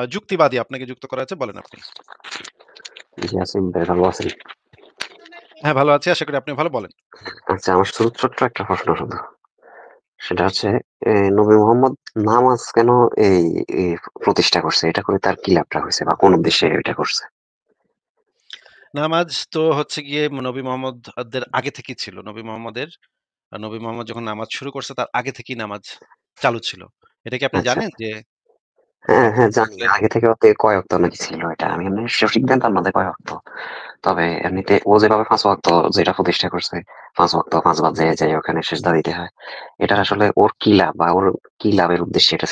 যুক্তিবাদী আপনাকে যুক্ত করা হয়েছে। বলেন আপনি। জি, আসিফ ভাই ভালো আছেন? হ্যাঁ, ভালো আছি। আশা করি আপনিও ভালো। বলেন। আচ্ছা, আমার শুধু ছোট্ট একটা প্রশ্ন শুধু। সেটা হচ্ছে নবী মোহাম্মদ নামাজ কেন এই এই প্রতিষ্ঠা করছে? এটা করে তার কি লাভটা হইছে বা কোন উদ্দেশ্যে এটা করছে? নামাজ তো হচ্ছে গিয়ে নবী মোহাম্মদের আগে থেকেই ছিল। নবী মোহাম্মদ যখন নামাজ শুরু করছে তার আগে থেকেই নামাজ চালু ছিল। এটা কি আপনি আচ্ছা। জানেন যে হ্যাঁ, হ্যাঁ প্রথম জানি। আসলে আগে থেকে ওতে কয় ওয়াক্ত নাকি ছিল এটা। আমি এমনি সঠিক জানতাম না যে কয় ওয়াক্ত। তবে এমনিতে ও যেভাবে ৫ ওয়াক্ত যেটা প্রতিষ্ঠা করছে, ৫ ওয়াক্ত ৫ বার যেয়ে ওখানে সেজদা দিতে হয়। এটার আসলে ওর কি লাভ বা ওর কি লাভের উদ্দেশ্যে এটা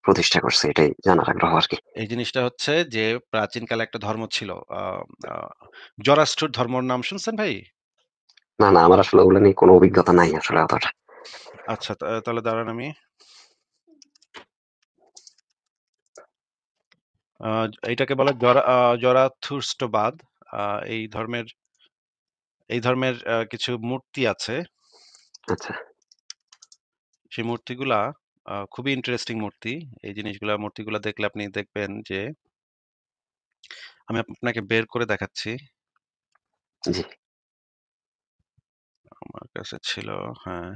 প্রতিষ্ঠা করছে এটাই জানার আগ্রহ আরকি। এই জিনিসটা হচ্ছে যে প্রাচীনকালে একটা ধর্ম ছিল। আ আ জরাস্ট্র ধর্মর নাম শুনছেন ভাই? না, না আমার আসলে ওগুলো নিয়ে কোনো অভিজ্ঞতা নাই আসলে অতটা। আচ্ছা, তাহলে দাঁড়ান আমি আ এইটাকে বলে জরাথুস্ট্রবাদ। আ এই ধর্মের কিছু মূর্তি আছে। আচ্ছা, সেই মূর্তিগুলা খুবই ইন্টারেস্টিং মূর্তি। এই মূর্তিগুলা দেখলে আপনি দেখবেন যে আমি আপনাকে বের করে দেখাচ্ছি। জি। আমার কাছে ছিল, হ্যাঁ।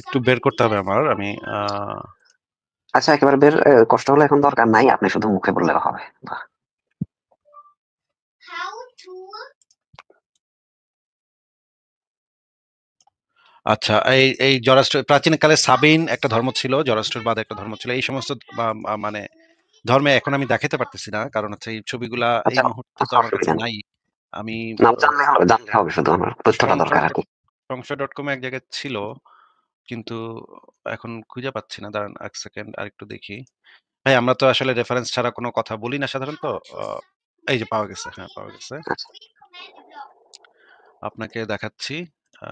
একটু বের করতে হবে আমার। আমি আ আচ্ছা একেবারে বের কষ্ট হলে এখন দরকার নাই। আপনি শুধু মুখে বললেও হবে। বাহ! আচ্ছা, এই প্রাচীনকালে সাবেইন একটা ধর্ম ছিল, জরাস্ট্রবাদ একটা ধর্ম ছিল। এই সমস্ত বা মা মানে ধর্মে এখন আমি দেখাতে পারতেছি না। কারণ হচ্ছে এই ছবিগুলা এই আচ্ছা, মুহূর্তে তো আচ্ছা আমার কাছে অসুবিধা নেই। নাই। আমি নাম আ জানলে হবে শুধু আমার তথ্যটা দরকার সংশয় ডট আরকি। সংশয়.com এ এক জায়গায় ছিল। কিন্তু এখন খুঁজে পাচ্ছি না। দাঁড়ান ১ সেকেন্ড আরেকটু দেখি। ভাই আমরা তো আসলে রেফারেন্স ছাড়া কোনো কথা বলি না সাধারণত। আ এই যে পাওয়া গেছে। হ্যাঁ, পাওয়া গেছে। আচ্ছা, আপনাকে দেখাচ্ছি। আ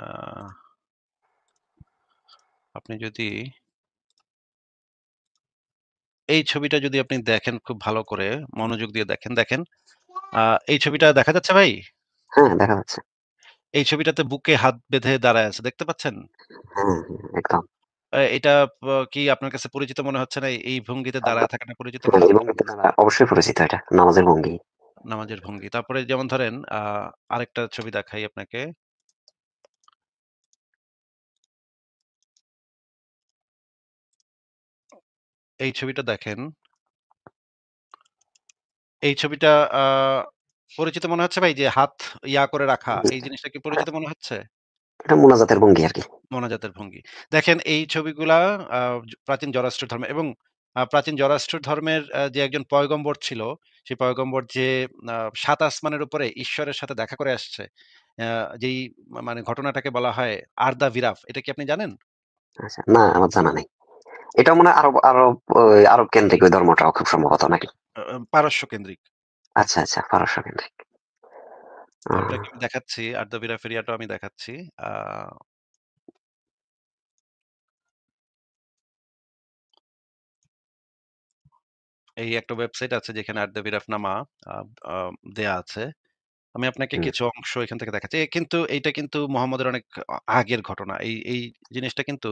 আপনি যদি এই ছবিটা যদি আপনি দেখেন খুব ভালো করে, মনোযোগ দিয়ে দেখেন, দেখেন। আ এই ছবিটা দেখা যাচ্ছে ভাই? হ্যাঁ দেখা যাচ্ছে। এই ছবিটাতে বুকে হাত বেঁধে দাঁড়ায় আছে। দেখতে পাচ্ছেন? হ্যাঁ, হ্যাঁ একদম। এটা কি আপনার কাছে পরিচিত মনে হচ্ছে না? এই ভঙ্গিতে হ্যাঁ, দাঁড়ায় থাকাটা পরিচিত হ্যাঁ কিনা? এবং এটা দ্বারা অবশ্যই পরিচিত এটা। নামাজের ভঙ্গি। নামাজের ভঙ্গি। তারপরে যেমন ধরেন আরেকটা ছবি দেখাই আপনাকে। এই ছবিটা দেখেন। এই ছবিটা আ পরিচিত মনে হচ্ছে ভাই? যে হাত করে রাখা। এই জিনিসটা কি এটা পরিচিত মনে হচ্ছে? এটা মোনাজাতের ভঙ্গি আরকি। মোনাজাতের ভঙ্গি। দেখেন এই ছবিগুলা আ প্রাচীন জরাস্ট্র ধর্মে এবং প্রাচীন জরাস্ট্র ধর্মের যে একজন পয়গম্বর ছিল, সেই পয়গম্বর যে ৭ আসমানের উপরে ঈশ্বরের সাথে দেখা করে আসছে। আ যেই মানে ঘটনাটাকে বলা হয় আরদা বিরাফ। এটা কি আপনি জানেন? আচ্ছা, না আমার জানা নেই। এটা মনে হয় আরব ওই আরব কেন্দ্রিক ওই ধর্মটাও খুব সম্ভবত নাকি? পারস্য কেন্দ্রিক। আচ্ছা, আচ্ছা পারস্য কেন্দ্রিক। ও আপনাকে আমি দেখাচ্ছি আরদা বিরাফ এরিয়াটাও আমি দেখাচ্ছি। আ এই একটা ওয়েবসাইট আছে যেখানে আরদা বিরাফ নামা আ আ দেয়া আছে। আমি আপনাকে হুম, কিছু অংশ এখান থেকে দেখাচ্ছি। কিন্তু এইটা কিন্তু মুহাম্মদের অনেক আগের ঘটনা। এই জিনিসটা কিন্তু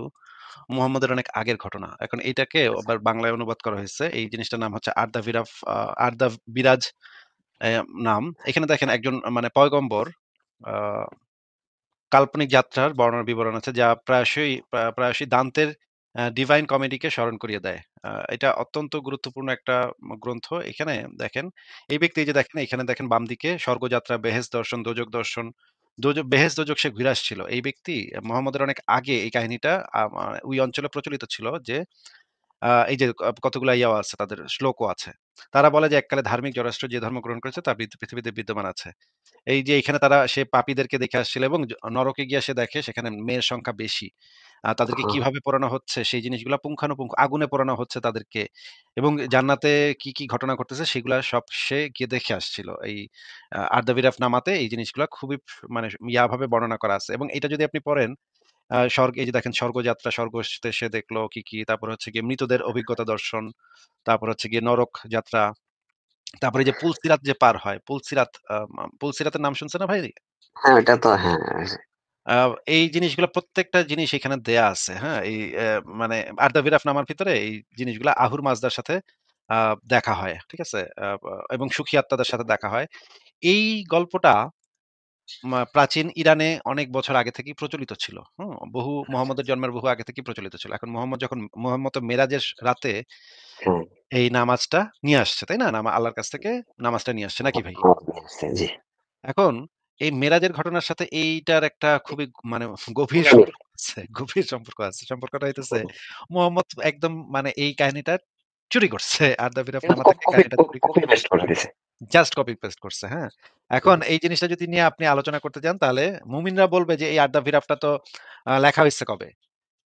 মুহাম্মদের অনেক আগের ঘটনা। এখন এইটাকে আচ্ছা, আবার বাংলায় অনুবাদ করা হয়েছে। এই জিনিসটার নাম হচ্ছে আরদা বিরাজ নাম। এখানে দেখেন একজন মানে পয়গম্বর আ কাল্পনিক যাত্রার বর্ণনা বিবরণ আছে যা প্রায়শই দান্তের ডিভাইন কমেডিকে স্মরণ করিয়ে দেয়। এটা অত্যন্ত গুরুত্বপূর্ণ একটা গ্রন্থ। এখানে দেখেন, এই ব্যক্তি এই যে দেখেন এখানে দেখেন বাম দিকে স্বর্গযাত্রা, বেহেশত দর্শন, দোজখ দর্শন, বেহেশত দোজখ সে ঘুরে আসছিল। এই ব্যক্তি মুহাম্মদের অনেক আগে এই কাহিনীটা ওই অঞ্চলে প্রচলিত ছিল যে এই যে কতগুলা ইয়াও আছে, তাদের শ্লোকও আছে। তারা বলে যে এককালে ধার্মিক জরাষ্ট্র যে ধর্ম গ্রহণ করেছে তা পৃথিবীতে বিদ্যমান আছে। এই যে এখানে তারা সে পাপীদেরকে দেখে আসছিল এবং নরকে গিয়ে সে দেখে সেখানে মেয়ের সংখ্যা বেশি। তাদেরকে হ্যাঁ, কিভাবে পোড়ানো হচ্ছে সেই জিনিসগুলা পুঙ্খানুপুঙ্খ আগুনে পোড়ানো হচ্ছে তাদেরকে, এবং জান্নাতে কি, কি ঘটনা ঘটতেছে সেগুলা সব সে গিয়ে দেখে আসছিল। এই আর্দাবিরাফ নামাতে এই জিনিসগুলা খুবই মানে ভাবে বর্ণনা করা আছে, এবং এটা যদি আপনি পড়েন এই যে দেখেন স্বর্গযাত্রা, স্বর্গতে সে দেখলো কি, কি, তারপর হচ্ছে গিয়ে মৃতদের অভিজ্ঞতা দর্শন, তারপর হচ্ছে গিয়ে নরক যাত্রা, তারপরে যে পুলসিরাত যে পার হয়, পুলসিরাত পুলসিরাতের নাম শুনছেন না ভাই? হ্যাঁ, ওটা তো হ্যাঁ, আ এই জিনিসগুলা প্রত্যেকটা জিনিস এখানে দেয়া আছে। হ্যাঁ? এই মানে আর্দাবিরাফ নামার ভিতরে এই জিনিসগুলা আহুর মাজদার সাথে আ দেখা হয়। ঠিক আছে? এবং সুখী আত্মাদের সাথে দেখা হয়। এই গল্পটা প্রাচীন ইরানে অনেক বছর আগে থেকেই প্রচলিত ছিল। হুম? মুহাম্মদের জন্মের বহু আগে থেকেই প্রচলিত ছিল। এখন মুহাম্মদ মেরাজের রাতে হ্যাঁ, এই নামাজটা নিয়ে আসছে, তাই না? আল্লাহর কাছ থেকে নামাজটা নিয়ে আসছে নাকি ভাই? আমার মনে আছে, জি। এখন এই মেরাজের ঘটনার সাথে এইটার একটা খুবই মানে গভীর পৌরাণিক। সম্পর্ক আছে। গভীর সম্পর্ক আছে। সম্পর্কটা হইতেছে মোহাম্মদ একদম মানে এই কাহিনীটা চুরি করছে। আর দ্য মির অফ এটা তো নামা থেকে কপি কাহিনীটা চুরি কপি পেস্ট করে দিছে। জাস্ট কপি পেস্ট করছে, হ্যাঁ? এখন এই জিনিসটা যদি নিয়ে আপনি আলোচনা করতে যান তাহলে মুমিনরা বলবে যে এই আড্ডা ভিরাফটা তো লেখা হইছে কবে?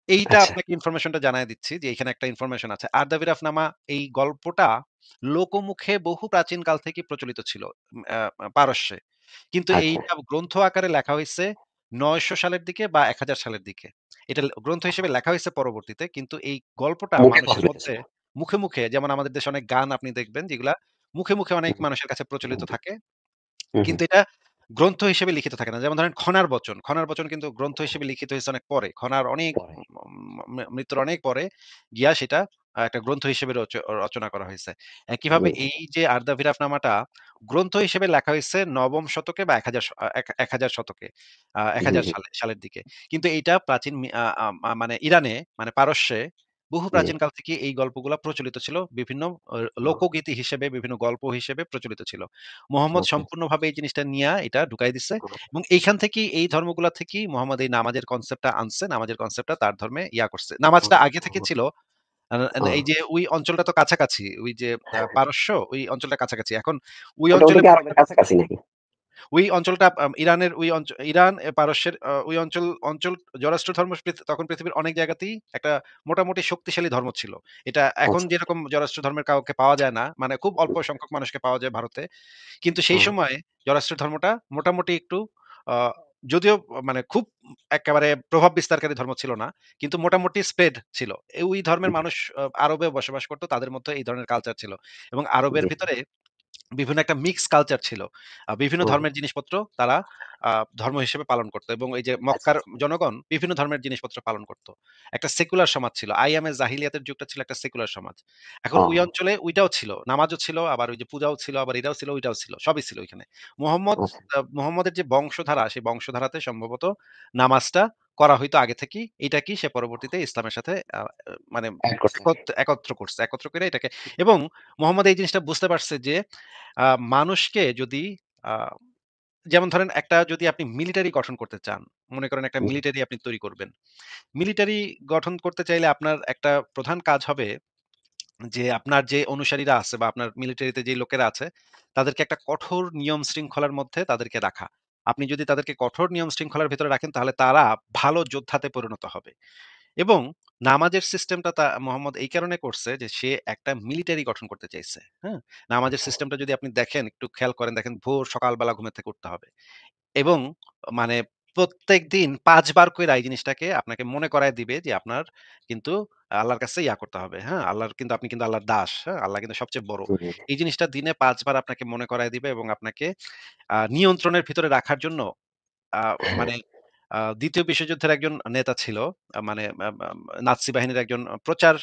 এইটা আচ্ছা, আপনাকে ইনফরমেশনটা জানায় দিচ্ছি যে এখানে একটা ইনফরমেশন আছে। আর্দাবিরাফ নামা এই গল্পটা লোকমুখে বহু প্রাচীন কাল থেকেই প্রচলিত ছিল পারস্যে। কিন্তু আচ্ছা। এইটা গ্রন্থ আকারে লেখা হইছে ৯০০ সালের দিকে বা ১০০০ সালের দিকে। এটা গ্রন্থ হিসেবে লেখা হইছে পরবর্তীতে। কিন্তু এই গল্পটা মুখে মানুষের প্রচলিত মধ্যে ছিল। মুখে, মুখে যেমন আমাদের দেশে অনেক গান আপনি দেখবেন যেগুলা মুখে, মুখে অনেক হুম, মানুষের কাছে প্রচলিত থাকে। হুম, হুম। কিন্তু এটা গ্রন্থ হিসেবে লিখিত থাকে না। যেমন ধরেন খনার বচন। খনার বচন কিন্তু গ্রন্থ হিসেবে লিখিত হইছে অনেক পরে। খনার অনেক পরে। মৃত্যুর অনেক পরে গিয়া সেটা একটা গ্রন্থ হিসেবে রচনা করা হইছে। একইভাবে হুম, এই যে আরদা ভিরাফ নামাটা গ্রন্থ হিসেবে লেখা হইছে ৯ম শতকে বা ১০০০ ১০০০ শতকে। হুম, ১০০০ হুম। সালের দিকে। কিন্তু এইটা প্রাচীন মি আ আ মা মানে ইরানে মানে পারস্যে বহু জি। প্রাচীনকাল থেকে এই গল্পগুলা প্রচলিত ছিল। বিভিন্ন লোকগীতি হিসেবে, বিভিন্ন গল্প হিসেবে প্রচলিত ছিল। মোহাম্মদ আচ্ছা। সম্পূর্ণভাবে এই জিনিসটা নিয়া এটা ঢুকাই দিছে, এবং এইখান থেকেই এই ধর্মগুলা থেকেই মোহাম্মদ এই নামাজের কনসেপ্টটা আনছে। নামাজের কনসেপ্টটা তার ধর্মে করছে। নামাজটা আগে থেকে ছিল। আ এই যে ওই অঞ্চলটা তো কাছাকাছি। ওই যে হ্যাঁ, হ্যাঁ। পারস্য ওই অঞ্চলটা কাছাকাছি। এখন ওই ওটা অঞ্চলে কি আরবের কাছাকাছি নাকি? ওই অঞ্চলটা ইরানের ওই ইরান, পারস্যের ওই অঞ্চল জরাষ্ট্র ধর্ম তখন পৃথিবীর অনেক জায়গাতেই একটা মোটামুটি শক্তিশালী ধর্ম ছিল। এটা এখন আচ্ছা। যেরকম জরাষ্ট্র ধর্মের কাউকে পাওয়া যায় না। মানে খুব অল্প সংখ্যক মানুষকে পাওয়া যায় ভারতে। কিন্তু সেই হুম, সময়ে জরাষ্ট্র ধর্মটা মোটামুটি একটু আ যদিও মানে খুব একেবারে প্রভাব বিস্তারকারী ধর্ম ছিল না। কিন্তু মোটামুটি স্প্রেড ছিল। ওই ধর্মের হুম, মানুষ আরবে বসবাস করত। তাদের মধ্যে এই ধরনের কালচার ছিল। এবং আরবের জি। ভিতরে বিভিন্ন একটা মিক্স কালচার ছিল। বিভিন্ন হুম, ধর্মের জিনিসপত্র তারা আ ধর্ম হিসেবে পালন করত, এবং এই যে আচ্ছা, মক্কার আচ্ছা। জনগণ বিভিন্ন ধর্মের জিনিসপত্র পালন করত। একটা সেকুলার সমাজ ছিল। আইয়ামে জাহিলিয়াতের যুগটা ছিল একটা সেকুলার সমাজ। এখন ও, ওই অঞ্চলে ওইটাও ছিল। নামাজও ছিল, আবার ওই যে পূজাও ছিল, আবার এটাও ছিল, ওইটাও ছিল। সবই ছিল ওইখানে। আচ্ছা। মুহাম্মদের যে বংশধারা, সেই বংশধারাতে সম্ভবত নামাজটা করা হইতো আগে থেকেই। এটা কি সে পরবর্তীতে ইসলামের সাথে মানে এড করছে। একত্র করছে। একত্র করে এটাকে, এবং মোহাম্মদ এই জিনিসটা বুঝতে পারছে যে আ মানুষকে যদি আ যেমন ধরেন একটা যদি আপনি মিলিটারি গঠন করতে চান, মনে করেন একটা হুম, মিলিটারি আপনি তৈরি করবেন। মিলিটারি গঠন করতে চাইলে আপনার একটা প্রধান কাজ হবে যে আপনার যে অনুসারীরা আছে বা আপনার মিলিটারিতে যে লোকেরা আছে, তাদেরকে একটা কঠোর নিয়ম শৃঙ্খলার মধ্যে তাদেরকে রাখা। আপনি যদি তাদেরকে কঠোর নিয়ম শৃঙ্খলার ভেতরে রাখেন তাহলে তারা ভালো যোদ্ধাতে পরিণত হবে। এবং নামাজের সিস্টেমটা মোহাম্মদ এই কারণে করছে যে সে একটা মিলিটারি গঠন করতে চাইছে। হ্যাঁ? নামাজের আচ্ছা। সিস্টেমটা যদি আপনি দেখেন, একটু খেয়াল করেন, দেখেন ভোর সকালবেলা ঘুমের থেকে উঠতে হবে। এবং মানে প্রত্যেকদিন ৫ বার কইরা এই জিনিসটাকে আপনাকে মনে করায় দিবে যে আপনার কিন্তু আল্লাহর কাছে করতে হবে। হ্যাঁ? আপনি কিন্তু আল্লাহর দাস। হ্যাঁ? আল্লাহ কিন্তু সবচেয়ে বড়। হুম, হুম। এই জিনিসটা দিনে ৫ বার আপনাকে মনে করায় দিবে, এবং আপনাকে নিয়ন্ত্রণের ভিতরে রাখার জন্য আ হ্যাঁ, মানে ২য় বিশ্বযুদ্ধের একজন নেতা ছিল। মানে নাৎসি বাহিনীর একজন প্রচার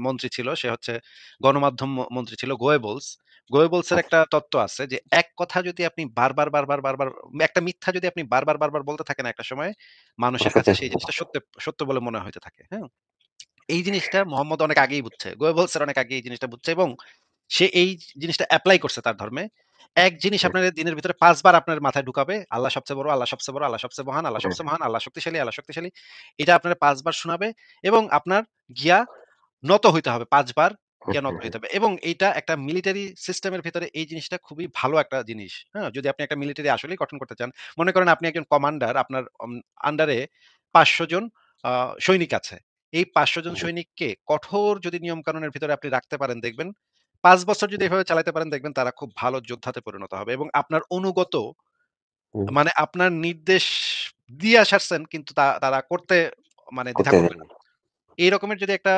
মন্ত্রী ছিল। সে হচ্ছে গণমাধ্যম মন্ত্রী ছিল গোয়েবলস। গোয়েবলস এর আচ্ছা। একটা তত্ত্ব আছে যে এক কথা যদি আপনি বারবার একটা মিথ্যা যদি আপনি বারবার বলতে থাকেন একটা সময়, ওটা মানুষের কাছে সত্যি সেই হয়ে জিনিসটা যাবে। সত্য বলে মনে হইতে থাকে। হ্যাঁ? এই জিনিসটা মোহাম্মদ অনেক আগেই বুঝছে। গোয়েবলস এর অনেক আগেই এই জিনিসটা বুঝছে, এবং সে এই জিনিসটা এপ্লাই করছে তার ধর্মে। এক জিনিস হ্যাঁ, আপনার দিনের ভিতরে ৫ বার আপনার মাথায় ঢুকাবে। আল্লাহ সবচেয়ে বড়, আল্লাহ সবচেয়ে বড়, আল্লাহ সবচেয়ে মহান, আল্লাহ হ্যাঁ, সবচেয়ে মহান, আল্লাহ শক্তিশালী, আল্লাহ শক্তিশালী। এটা আপনারে ৫ বার শোনাবে, এবং আপনার গিয়া নত হইতে হবে ৫ বার হ্যাঁ, গিয়ে নত হ্যাঁ, হ্যাঁ। হইতে হবে। এবং এইটা একটা মিলিটারি সিস্টেমের ভেতরে এই জিনিসটা খুবই ভালো একটা জিনিস। হ্যাঁ? যদি আপনি একটা মিলিটারি আসলেই গঠন করতে চান। মনে করেন আপনি একজন কমান্ডার, আপনার আন্ডারে ৫০০ জন আ সৈনিক আছে। এই ৫০০ জন হুম, সৈনিককে কঠোর যদি নিয়মকানুনের ভিতরে আপনি রাখতে পারেন দেখবেন, ৫ বছর যদি এভাবে চালাতে পারেন দেখবেন তারা খুব ভালো যোদ্ধাতে পরিণত হবে এবং আপনার অনুগত, হুম। মানে আপনার নির্দেশ দিয়ে আসাচ্ছেন কিন্তু তারা করতে মানে দ্বিধা করতে করবে দেন। না। এই রকমের যদি একটা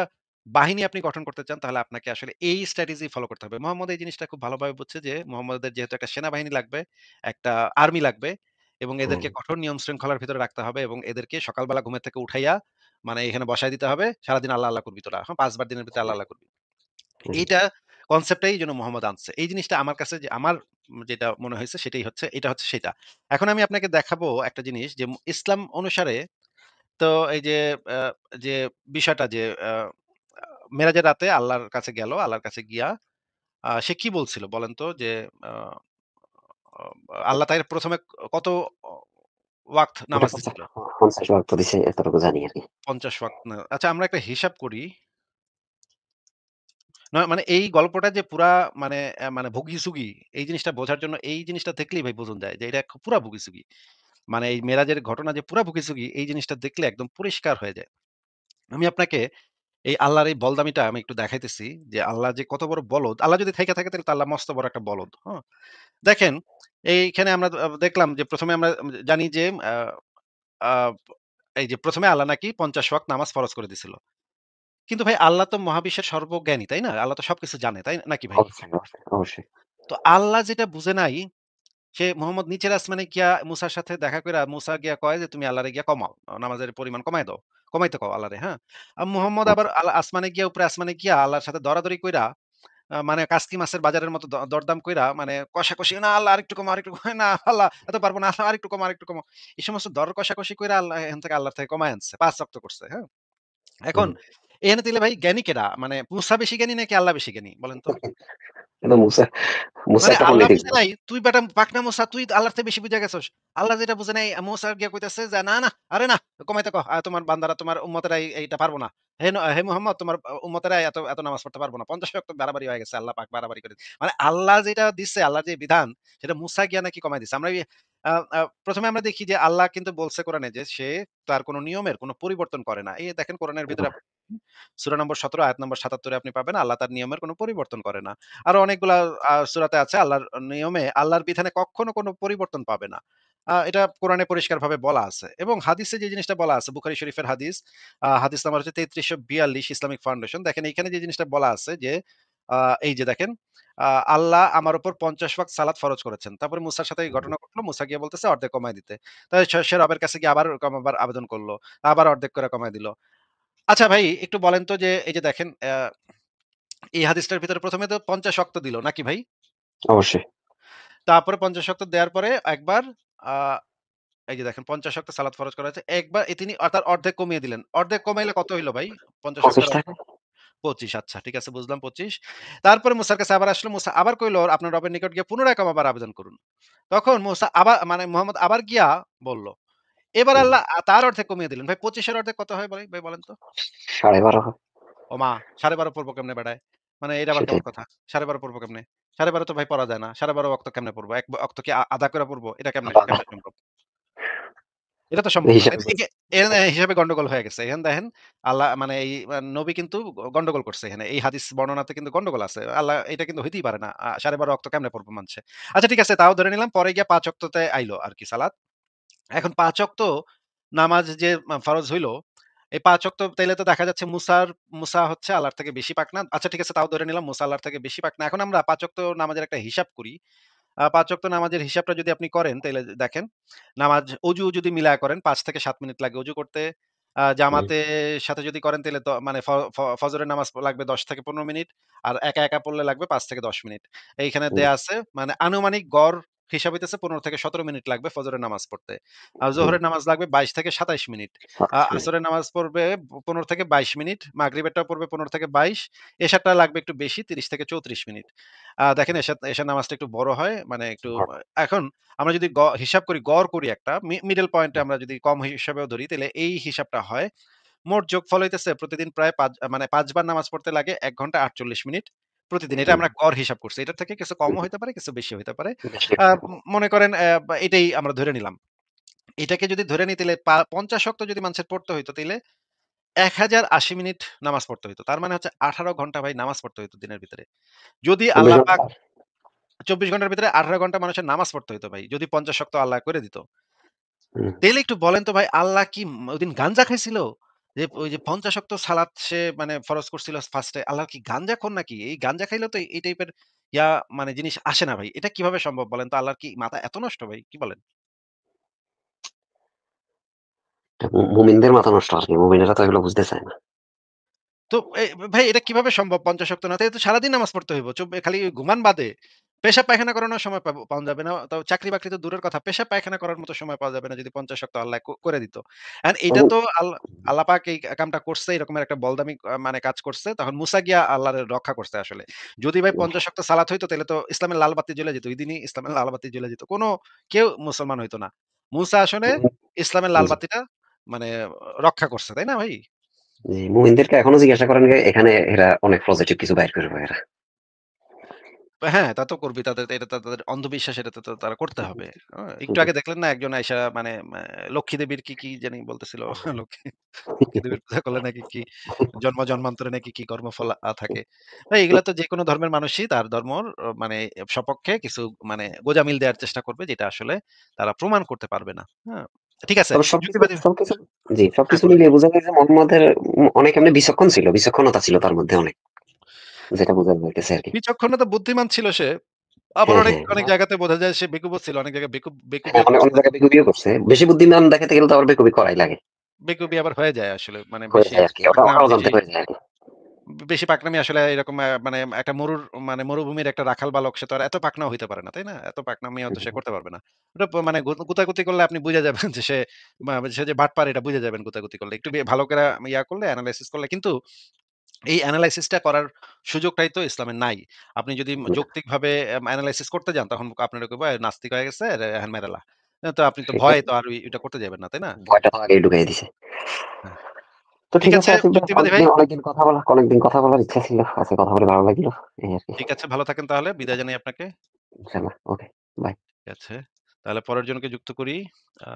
বাহিনী আপনি গঠন করতে চান তাহলে আপনাকে আসলে এই স্ট্র্যাটেজি ফলো করতে হবে। মোহাম্মদ এই জিনিসটা খুব ভালোভাবে বুঝছে যে মোহাম্মদের যেহেতু একটা সেনাবাহিনী লাগবে, একটা আর্মি লাগবে এবং হুম, এদেরকে কঠোর নিয়ম শৃঙ্খলার ভিতরে রাখতে হবে এবং এদেরকে সকালবেলা ঘুমের থেকে উঠাইয়া মানে এখানে বসায় দিতে হবে। সারাদিন আল্লাহ, আল্লাহ করবি তোরা। হ্যাঁ, ৫ বার দিনের ভিতরে আল্লাহ, আল্লাহ করবি। হুম। এইটা কনসেপ্টটাই যেন মোহাম্মদ আনছে। এই জিনিসটা আমার কাছে যে আমার যেটা মনে হয়েছে সেটাই হচ্ছে, এটা হচ্ছে সেটা। এখন আমি আপনাকে দেখাবো একটা জিনিস যে ইসলাম অনুসারে তো এই যে আ যে বিষয়টা যে মেরাজের রাতে আল্লাহর কাছে গেল। আল্লাহর কাছে গিয়া সে কি বলছিল বলেন তো? যে আ আ আল্লাহ তাকে ১ম এ কত অ ওয়াক্ত ওটা নামাজ ৫০ দিছিল? ৫০ ওয়াক্ত দিছে এতটুকু জানি আরকি। ৫০ ওয়াক্ত না। আচ্ছা আমরা একটা হিসাব করি। মানে এই গল্পটা যে পুরা মানে মানে ভুগি-চুগি এই জিনিসটা বোঝার জন্য এই জিনিসটা দেখলেই ভাই বোঝন যায় যে এটা পুরা ভুগি-চুগি। মানে এই মেরাজের ঘটনা যে পুরা ভুগি-চুগি এই জিনিসটা দেখলে একদম পরিষ্কার হয়ে যায়। আমি আপনাকে এই আল্লাহর এই বলদামিটা আমি একটু দেখাইতেছি যে আল্লাহ যে কত বড় বলদ। আল্লাহ যদি থাইকা থাকে তাহলে তো আল্লাহ মস্ত বড় একটা বলদ। হ্যাঁ? দেখেন এইখানে আমরা দেখলাম যে ১ম এ আমরা জানি যে আ আ এই যে ১ম এ আল্লাহ নাকি ৫০ ওয়াক্ত নামাজ ফরজ করে দিছিল। কিন্তু ভাই আল্লাহ তো মহাবিশ্বের সর্বজ্ঞানী, তাই না? আল্লাহ তো সবকিছু জানে, তাই নাকি ভাই? অবশ্যই, অবশ্যই, অবশ্যই। তো আল্লাহ যেটা বুঝে নাই, সে মোহাম্মদ নিচের আসমানে গিয়া মুসার সাথে দেখা কইরা মুসা গিয়া কয় যে, "তুমি আল্লাহরে গিয়া কমাও। নামাজের পরিমাণ কমায় দাও। কমাইতে কও আল্লাহরে।" হ্যাঁ? মুহাম্মদ হুম, আবার আসমানে গিয়া উপরে আসমানে গিয়া আল্লাহর সাথে দরাদরি কইরা মানে কাসকি মাছের বাজারের মতো দরদাম কইরা মানে কষাকষি, "না আল্লাহ আরেকটু কমাও, আরেকটু কমাও। না আল্লাহ এত পারব না। আল্লাহ আরেকটু কমাও, আরেকটু কমাও।" এই সমস্ত দর কষাকষি কইরা আল্লাহ এখান থেকে আল্লাহর থেকে কমায় আনছে। ৫ ওয়াক্ত করছে। হ্যাঁ? এখন হুম। এখানে তাইলে ভাই জ্ঞানী কেডা? মানে মুসা বেশি জ্ঞানী নাকি আল্লাহ বেশি জ্ঞানী? বলেন তো? কিন্তু মুসা মানে কেমনে আল্লাহ বুঝে দেখবে? নাই, তুই বেটা পাকনা মূসা, তুই আল্লাহর থেকে বেশি বুইঝা গেছস। আল্লাহ যেটা বুঝে নাই, মূসা গিয়া কইতেছে যে, "না, না, আরে না, কমাইতে কও। তোমার বান্দারা, তোমার উম্মতেরা এইটা পারব না। হে মুহাম্মদ, তোমার উম্মতেরা এত নামাজ পড়তে পারব না। ৫০ ওয়াক্ত বাড়াবাড়ি হয়ে গেছে। আল্লাহ পাক বাড়াবাড়ি করে মানে আল্লাহ যেটা দিচ্ছে, আল্লাহর যে বিধান, সেটা মূসা গিয়া নাকি কমায় দিছে। আমরা আ আ ১ম এ আমরা দেখি যে আল্লাহ কিন্তু বলছে কোরআনে যে সে তার কোন নিয়মের কোন পরিবর্তন করে না। এই দেখেন কোরআনের ভিতরে সূরা নম্বর ১৭ আয়াত নম্বর ৭৭ এ আপনি পাবেন আল্লাহ তার নিয়মের কোন পরিবর্তন করে না। আরো অনেকগুলা সূরাতে আছে আল্লাহর নিয়মে, আল্লাহর বিধানে কখনো কোনো পরিবর্তন পাবে না। এটা কোরআনে পরিষ্কারভাবে বলা আছে এবং হাদিসে যে জিনিসটা বলা আছে, বুখারী শরীফের হাদিস, হাদিস নাম্বার হচ্ছে ৩৩৪২ ইসলামিক ফাউন্ডেশন। দেখেন এইখানে যে জিনিসটা বলা আছে যে, আ এই যে দেখেন, আ আল্লাহ আমার উপর ৫০ ওয়াক্ত সালাত ফরজ করেছেন। তারপরে মুসার সাথে এই ঘটনা ঘটলো। মুসা গিয়ে বলতেছে অর্ধেক কমায় দিতে। তাই সে রবের কাছে গিয়ে আবার কমাবার আবেদন করল। আবার অর্ধেক করে কমায় দিল। আচ্ছা ভাই একটু বলেন তো যে এই যে দেখেন এই হাদিসটার ভিতরে ১ম এ তো ৫০ ওয়াক্ত দিল নাকি ভাই? অবশ্যই। তারপরে ৫০ ওয়াক্ত দেওয়ার পরে একবার আ এই যে দেখেন ৫০ ওয়াক্ত সালাত ফরজ করা হয়েছে। একবার তিনি তার অর্ধেক কমিয়ে দিলেন। অর্ধেক কমাইলে কত হইল ভাই? ৫০ ২৫ ওয়াক্তের টাকা। ২৫, আচ্ছা ঠিক আছে বুঝলাম ২৫। তারপরে মুসার কাছে আবার আসলো। মুসা আবার কইল আপনার রবের নিকট গিয়ে পুনরায় কমাবার আবেদন করুন। তখন মুসা আবার মানে মুহাম্মদ আবার গিয়া বলল। এবার হুম। আল্লাহ তার অর্ধেক কমিয়ে দিলেন। ভাই ২৫ এর অর্ধেক কত হয় ভাই বলেন তো? ১২.৫ হয়। ওমা! 12.৫ পড়বো কেমনে বেডায়? মানে এটা আবার সেটাই। কেমন কথা? 12.৫ পড়বো কেমনে? 12.৫ তো ভাই পড়া যায় না। 12.৫ ওয়াক্ত কেমনে পড়বো? এক ওয়াক্ত কি আধা করে পড়বো? এটা কেমনে আবার কেমনে সম্ভব? এটা তো সম্ভব না। হিসাবে এখানে হিসাবে গন্ডগোল হয়ে গেছে। এখানে দেখেন আল্লাহ মানে এই নবী কিন্তু গন্ডগোল করছে এখানে। এই হাদিস বর্ণনাতে কিন্তু গন্ডগোল আছে। আল্লাহ এটা কিন্তু হইতেই পারে না। 12.৫ ওয়াক্ত কেমনে পড়বো মানছে? আচ্ছা ঠিক আছে তাও ধরে নিলাম। পরে গিয়ে ৫ ওয়াক্ততে আইলো আরকি সালাত। এখন ৫ ওয়াক্ত নামাজ যে ফরজ হইল, এই ৫ ওয়াক্ত তাইলে তো দেখা যাচ্ছে মুসা হচ্ছে আল্লাহর থেকে বেশি পাক না। আচ্ছা ঠিক আছে তাও ধরে নিলাম মুসা আল্লাহর থেকে বেশি পাক না। এখন আমরা ৫ ওয়াক্ত নামাজের একটা হিসাব করি। ৫ ওয়াক্ত নামাজের হিসাবটা যদি আপনি করেন তাইলে দেখেন, নামাজ অজু যদি মিলায়া করেন ৫ থেকে ৭ মিনিট লাগে অজু করতে। হুম, জামাতের সাথে যদি করেন তাইলে মানে ফ ফ ফজরের নামাজ লাগবে ১০ থেকে ১৫ মিনিট। আর একা পড়লে লাগবে ৫ থেকে ১০ মিনিট। এইখানে হুম, দেয়া আছে মানে আনুমানিক গড় হিসাব হইতেছে ১৫ থেকে ১৭ মিনিট লাগবে ফজরের নামাজ পড়তে। আর হুম। জোহরের নামাজ লাগবে ২২ থেকে ২৭ মিনিট। ২৭ মিনিট। আসরের নামাজ পড়বে ১৫ থেকে ২২ মিনিট। মাগরিবেরটাও পড়বে ১৫ থেকে ২২। এশারটা লাগবে একটু বেশি ৩০ থেকে ৩৪ মিনিট। দেখেন এশার নামাজটা একটু বড় হয়। মানে একটু এখন আমরা যদি হিসাব করি, গড় করি একটা মিডল পয়েন্টে আমরা যদি কম হিসাবেও ধরি তাইলে এই হিসাবটা হয় মোট যোগফল হইতেছে প্রতিদিন প্রায় ৫ বার নামাজ পড়তে লাগে ১ ঘন্টা ৪৮ মিনিট প্রতিদিন। এটা হুম, আমরা গড় হিসাব করছি। এটার থেকে কিছু হুম, কমও হইতে পারে, কিছু বেশি হইতে পারে। বেশি আ হতে পারে। মনে করেন বা এটাই আমরা ধরে নিলাম। এটাকে যদি ধরে নিই তাইলে ৫০ ওয়াক্ত যদি মানুষের পড়তে হইতো তাইলে ১০৮০ মিনিট নামাজ পড়তে হইতো। তার মানে হচ্ছে ১৮ ঘন্টা ভাই নামাজ পড়তে হইতো দিনের ভিতরে। যদি ২৪ আল্লাহ পাক ঘন্টা? ২৪ ঘন্টার ভিতরে ১৮ ঘন্টা মানুষের নামাজ পড়তে হইতো ভাই। যদি ৫০ ওয়াক্ত আল্লাহ করে দিত। হুম। তাইলে একটু বলেন তো ভাই আল্লাহ কি ওইদিন গাঞ্জা খাইছিল? যে ওই যে ৫০ ওয়াক্ত সালাত সে মানে ফরজ করছিল ফার্স্ট এ। আল্লাহ কি গাঞ্জাখোর নাকি? এই গাঞ্জা খাইলেও তো এই টাইপের মানে জিনিস আসে না ভাই। এটা কিভাবে সম্ভব বলেন তো? আল্লাহর কি মাথা এত নষ্ট ভাই? কি বলেন? এটা মুমিনদের মাথা নষ্ট আরকি। মুমিনেরা তো এগুলো বুঝতে চায় না। তো ভাই এটা কিভাবে সম্ভব ৫০ ওয়াক্ত না? তাইলে তো সারাদিন নামাজ পড়তে হইব। খালি ঘুমান বাদে। পেশাব পায়খানা করানোর সময় পাওয়া যাবে না। তো চাকরি-বাকরি তো দূরের কথা। পেশাব পায়খানা করার মতো সময় পাওয়া যাবে না যদি ৫০ ওয়াক্ত আল্লাহ করে দিত। এইটা এবং তো আল্লাহ পাক এই কামটা করছে, এরকমের একটা বলদামি মানে কাজ করছে। তখন মুসা গিয়া আল্লাহরে রক্ষা করছে আসলে। যদি ভাই ৫০ ওয়াক্ত সালাত হইতো তাইলে তো ইসলামের লাল বাতি জ্বলে যেত। ওই দিনই ইসলামের লাল বাতি জ্বলে যেত। কেউ মুসলমান হইতো না। মুসা আসলে ইসলামের লাল জি, বাতিটা মানে রক্ষা করছে। তাই না ভাই? জি, মুমিনদেরকে এখনো জিজ্ঞাসা করেন যে এখানে এরা অনেক পজিটিভ কিছু বাইর করবে এরা। হ্যাঁ, তা তো করবেই। এটা তো তাদের অন্ধবিশ্বাস, এটা তো তারা করতে হবে। একটু জি। আগে দেখলেন না একজন আইসা মানে লক্ষ্মী দেবীর কি জানি বলতেছিল। লক্ষ্মী লক্ষ্মী দেবীর পূজা করলে নাকি কি জন্মান্তরে নাকি কি কর্মফল থাকে। ভাই এগুলা তো যেকোনো ধর্মের মানুষই তার ধর্মর মানে সপক্ষে কিছু মানে গোঁজামিল দেওয়ার চেষ্টা করবে যেটা আসলে তারা প্রমাণ করতে পারবে না। হ্যাঁ? ঠিক আছে। তবে যুক্তিবাদী সবকিছু হ্যাঁ, সবকিছু বলেন। মিলিয়ে বোঝা যায় যে মোহাম্মদের অনেক এমনি বিচক্ষণ ছিল। বিচক্ষণতা ছিল তার মধ্যে অনেক। যেটা বোঝা যাইতেছে আরকি। বিচক্ষণতা বুদ্ধিমান ছিল সে। আবার হ্যাঁ, অনেক, হ্যাঁ। অনেক জায়গাতে বোঝা যায় সে বেকুবও ছিল। অনেক জায়গায় হ্যাঁ, বেকুবিও অনেক করছে। জায়গায় বেকুবিও করছে। বেশি বুদ্ধিমান দেখাতে গেলে তো আবার বেকুবি করাই লাগে। বেকুবি আবার হয়ে যায় আসলে। মানে হয়ে বেশি যায় আরকি। ওটা বেশি অজান্তে হয়ে যায় আরকি। বেশি পাকনামি আসলে এরকম মানে একটা মানে মরুভূমির একটা রাখাল বালক সে তো আর এত পাকনাও হইতে পারে না, তাই না? এত পাকনামিও তো সে করতে পারবে না। ওটা মানে গুতাগুতি করলে আপনি বুঝা যাবেন যে সে যে বাটপার এটা বুঝা যাবেন গুতাগুতি করলে। একটু ভালো করে করলে এনালাইসিস করলে কিন্তু এই এনালাইসিস টা করার সুযোগটাই তো ইসলামে নাই। আপনি যদি যৌক্তিকভাবে এনালাইসিস করতে যান তখন আপনারা কইব নাস্তিক হয়ে গেছে হ্যান মেরালা। তো আপনি তো সেটাই ভয়ে তো। তো আর এটা করতে যাবেন না, তাই না? ভয়টা তো আগেই ঢুকাই দিছে। হ্যাঁ। তো ঠিক ঠিক আছে আছে আসিফ ভাই, যুক্তিবাদী ভাই। অনেকদিন কথা বলার ইচ্ছা ছিল। আজকে কথা বলে ভালো লাগলো। এই আরকি। ঠিক আছে ভালো থাকেন তাহলে। বিদায় জানাই আপনাকে। ইনশাআল্লাহ। ওকে। বাই। ঠিক আছে। তাহলে পরের জনকে যুক্ত করি। আ